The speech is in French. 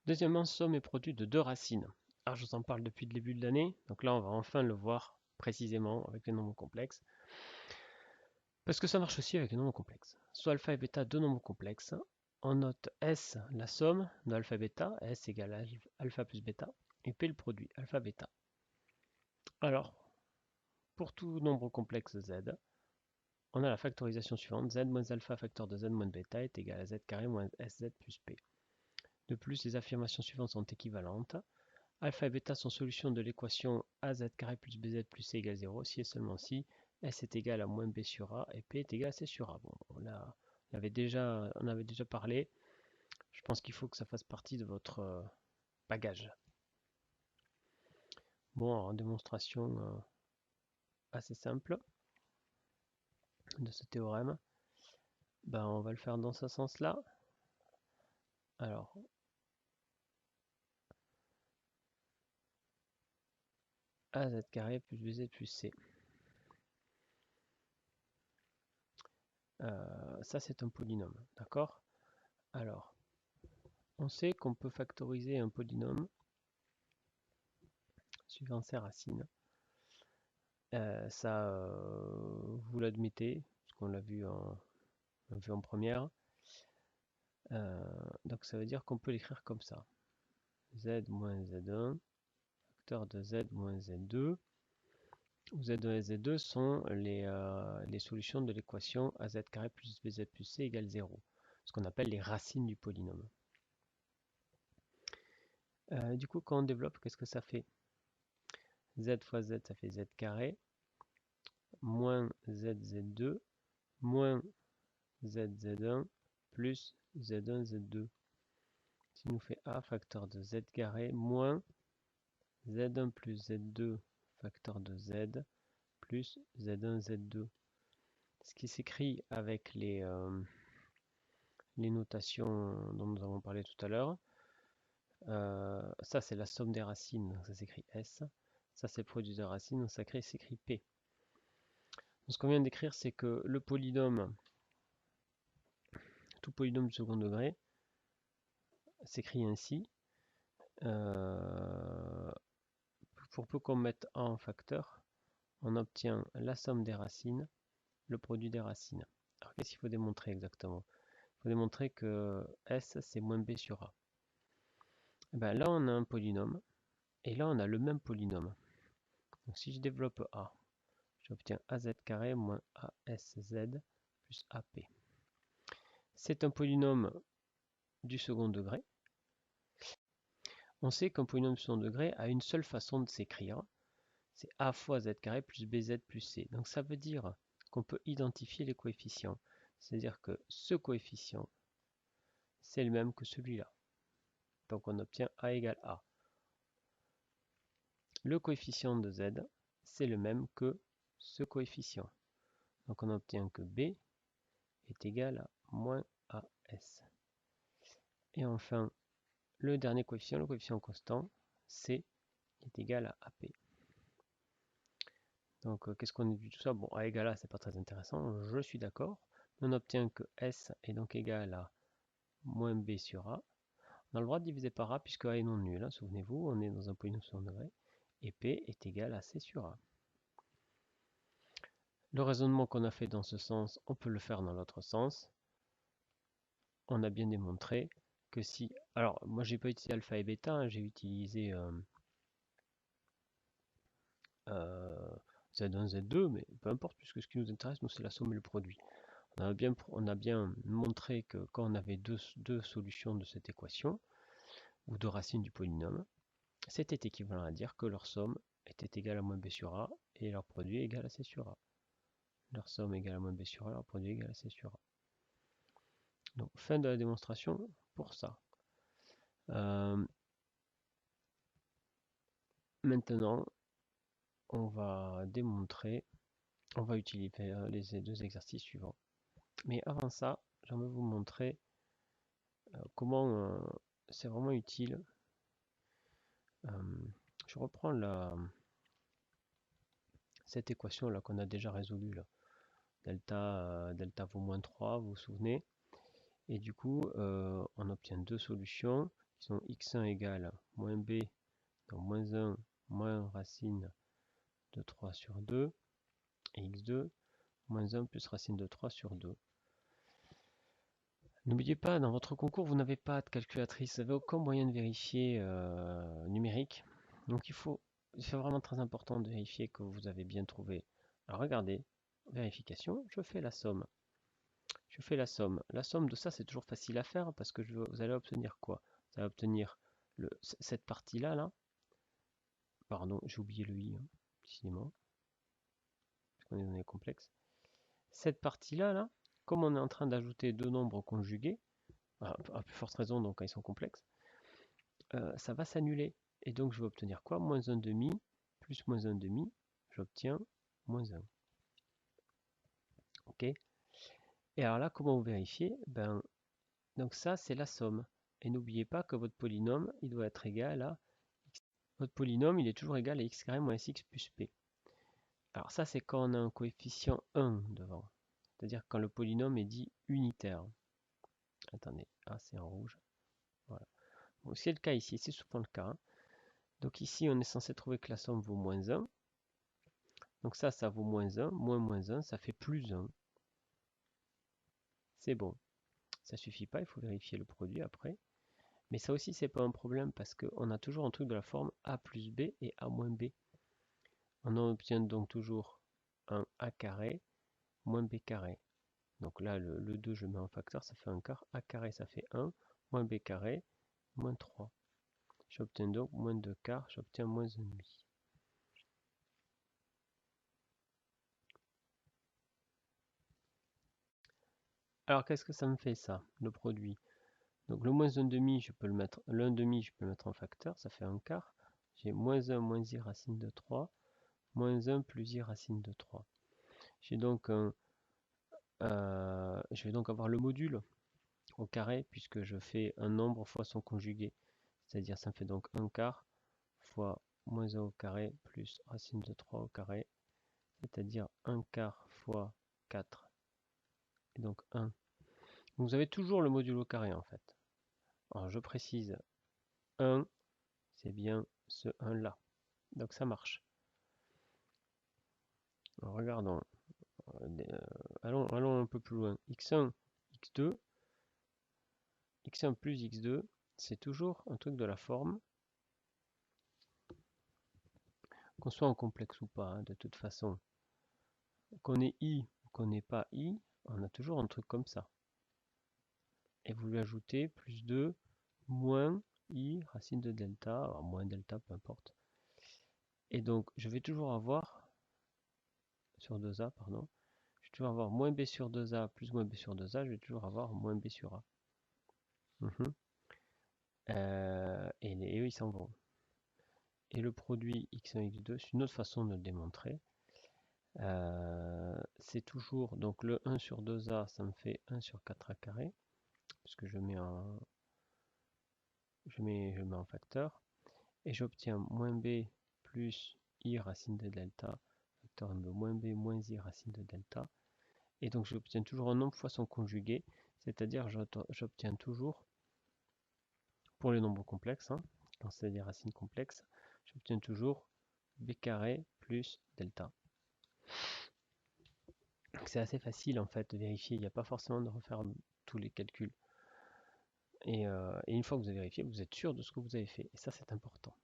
Deuxièmement, somme et produit de deux racines. Alors je vous en parle depuis le début de l'année, donc là on va enfin le voir précisément avec les nombres complexes. Parce que ça marche aussi avec les nombres complexes. Soit alpha et bêta, deux nombres complexes. On note S, la somme de alpha et bêta, S égale alpha plus bêta, et P le produit, alpha bêta. Alors, pour tout nombre complexe Z, on a la factorisation suivante, Z moins alpha facteur de Z moins bêta est égal à Z carré moins SZ plus P. De plus, les affirmations suivantes sont équivalentes. Alpha et bêta sont solutions de l'équation AZ carré plus BZ plus C égale 0 si et seulement si S est égal à moins B sur A et P est égal à C sur A. Bon, on avait déjà parlé. Je pense qu'il faut que ça fasse partie de votre bagage. Bon, en démonstration assez simple de ce théorème, ben, on va le faire dans ce sens-là. Alors, AZ carré plus BZ plus C. Ça, c'est un polynôme, d'accord? Alors, on sait qu'on peut factoriser un polynôme suivant ses racines. Ça, vous l'admettez, parce qu'on l'a vu en première. Donc ça veut dire qu'on peut l'écrire comme ça. Z moins Z1, facteur de Z moins Z2, où Z1 et Z2 sont les solutions de l'équation AZ carré plus BZ plus C égale 0, ce qu'on appelle les racines du polynôme. Du coup, quand on développe, qu'est-ce que ça fait? Z fois Z, ça fait Z carré, moins Z Z2, moins Z Z1, plus Z1 Z2. Ce qui nous fait A facteur de Z carré, moins Z1 plus Z2 facteur de Z, plus Z1 Z2. Ce qui s'écrit avec les notations dont nous avons parlé tout à l'heure. Ça, c'est la somme des racines, donc ça s'écrit S. Ça, c'est le produit de racines, donc ça s'écrit P. Donc, ce qu'on vient d'écrire, c'est que le polynôme, tout polynôme du second degré, s'écrit ainsi. Pour peu qu'on mette A en facteur, on obtient la somme des racines, le produit des racines. Alors, qu'est-ce qu'il faut démontrer exactement? Il faut démontrer que S, c'est moins B sur A. Et ben, là, on a un polynôme, et là, on a le même polynôme. Donc, si je développe A, j'obtiens AZ carré moins ASZ plus AP. C'est un polynôme du second degré. On sait qu'un polynôme du second degré a une seule façon de s'écrire. C'est A fois Z carré plus BZ plus C. Donc ça veut dire qu'on peut identifier les coefficients. C'est-à-dire que ce coefficient, c'est le même que celui-là. Donc on obtient A égale A. Le coefficient de Z, c'est le même que ce coefficient. Donc on obtient que B est égal à moins AS. Et enfin, le dernier coefficient, le coefficient constant, C est égal à AP. Donc qu'est-ce qu'on dit tout ça? Bon, A égale A, c'est pas très intéressant, je suis d'accord. On obtient que S est donc égal à moins B sur A. On a le droit de diviser par A puisque A est non nul, hein, souvenez-vous, on est dans un polynôme second degré. Et P est égal à C sur A. Le raisonnement qu'on a fait dans ce sens, on peut le faire dans l'autre sens. On a bien démontré que si... Alors, moi j'ai pas utilisé alpha et bêta, hein, j'ai utilisé Z1, Z2, mais peu importe, puisque ce qui nous intéresse, nous, c'est la somme et le produit. On a bien montré que quand on avait deux solutions de cette équation, ou deux racines du polynôme, c'était équivalent à dire que leur somme était égale à moins b sur a et leur produit égal à c sur a. Leur somme égale à moins b sur a, leur produit égal à c sur a. Donc fin de la démonstration pour ça. Maintenant, on va démontrer, on va utiliser les deux exercices suivants. Mais avant ça, j'aimerais vous montrer comment c'est vraiment utile. Je reprends cette équation là qu'on a déjà résolue là. Delta vaut moins 3, vous vous souvenez. Et du coup, on obtient deux solutions qui sont x1 égale moins b, donc moins 1 moins racine de 3 sur 2, et x2 moins 1 plus racine de 3 sur 2. N'oubliez pas, dans votre concours, vous n'avez pas de calculatrice, vous n'avez aucun moyen de vérifier numérique. Donc c'est vraiment très important de vérifier que vous avez bien trouvé. Alors regardez, vérification, je fais la somme. Je fais la somme. La somme de ça, c'est toujours facile à faire parce que vous allez obtenir quoi? Vous allez obtenir cette partie-là, là. Pardon, j'ai oublié le i, hein, décidément. Parce qu'on est dans les complexes. Cette partie-là, là, comme on est en train d'ajouter deux nombres conjugués, à plus forte raison donc quand ils sont complexes, ça va s'annuler. Et donc je vais obtenir quoi? Moins 1 demi plus moins 1 demi, j'obtiens moins 1. Ok? Et alors là, comment vous vérifiez? Ben, donc ça, c'est la somme. Et n'oubliez pas que votre polynôme, il doit être égal à x. Votre polynôme, il est toujours égal à x carré moins x plus p. Alors ça, c'est quand on a un coefficient 1 devant. C'est-à-dire quand le polynôme est dit unitaire. Attendez, ah c'est en rouge. Voilà. Bon, c'est le cas ici, c'est souvent le cas. Hein. Donc ici, on est censé trouver que la somme vaut moins 1. Donc ça vaut moins 1. Moins 1, ça fait plus 1. C'est bon. Ça suffit pas, il faut vérifier le produit après. Mais ça aussi, c'est pas un problème parce qu'on a toujours un truc de la forme a plus b et a moins b. On obtient donc toujours un a carré moins b carré. Donc là, le 2, je mets en facteur, ça fait un quart. A carré, ça fait 1. Moins b carré, moins 3. J'obtiens donc moins 2 quarts, j'obtiens moins 1,5. Alors, qu'est-ce que ça me fait ça, le produit? Donc le moins 1,5, je peux le mettre, je peux le mettre en facteur, ça fait un quart. J'ai moins 1 moins i racine de 3, moins 1 plus i racine de 3. J'ai donc je vais donc avoir le module au carré, puisque je fais un nombre fois son conjugué. C'est-à-dire ça me fait donc un quart fois moins 1 au carré plus racine de 3 au carré, c'est-à-dire un quart fois 4, et donc 1. Donc vous avez toujours le module au carré en fait. Alors je précise, 1, c'est bien ce 1 là. Donc ça marche. Alors, regardons. Allons un peu plus loin. x1, x2, x1 plus x2, c'est toujours un truc de la forme. Qu'on soit en complexe ou pas, hein, de toute façon. Qu'on ait i ou qu'on n'ait pas i, on a toujours un truc comme ça. Et vous lui ajoutez plus 2 moins i racine de delta, alors moins delta, peu importe. Et donc, je vais toujours avoir, sur 2a, pardon, je vais toujours avoir moins b sur 2a plus moins b sur 2a, je vais toujours avoir moins b sur a. Et eux, ils s'en vont. Et le produit x1, x2, c'est une autre façon de le démontrer. C'est toujours, donc le 1 sur 2a, ça me fait 1 sur 4a carré, puisque je mets en facteur. Et j'obtiens moins b plus i racine de delta, facteur de moins b moins i racine de delta. Et donc j'obtiens toujours un nombre fois son conjugué, c'est-à-dire j'obtiens toujours, pour les nombres complexes, hein, quand c'est des racines complexes, j'obtiens toujours b carré plus delta. C'est assez facile en fait de vérifier, il n'y a pas forcément de refaire tous les calculs. Et une fois que vous avez vérifié, vous êtes sûr de ce que vous avez fait. Et ça, c'est important.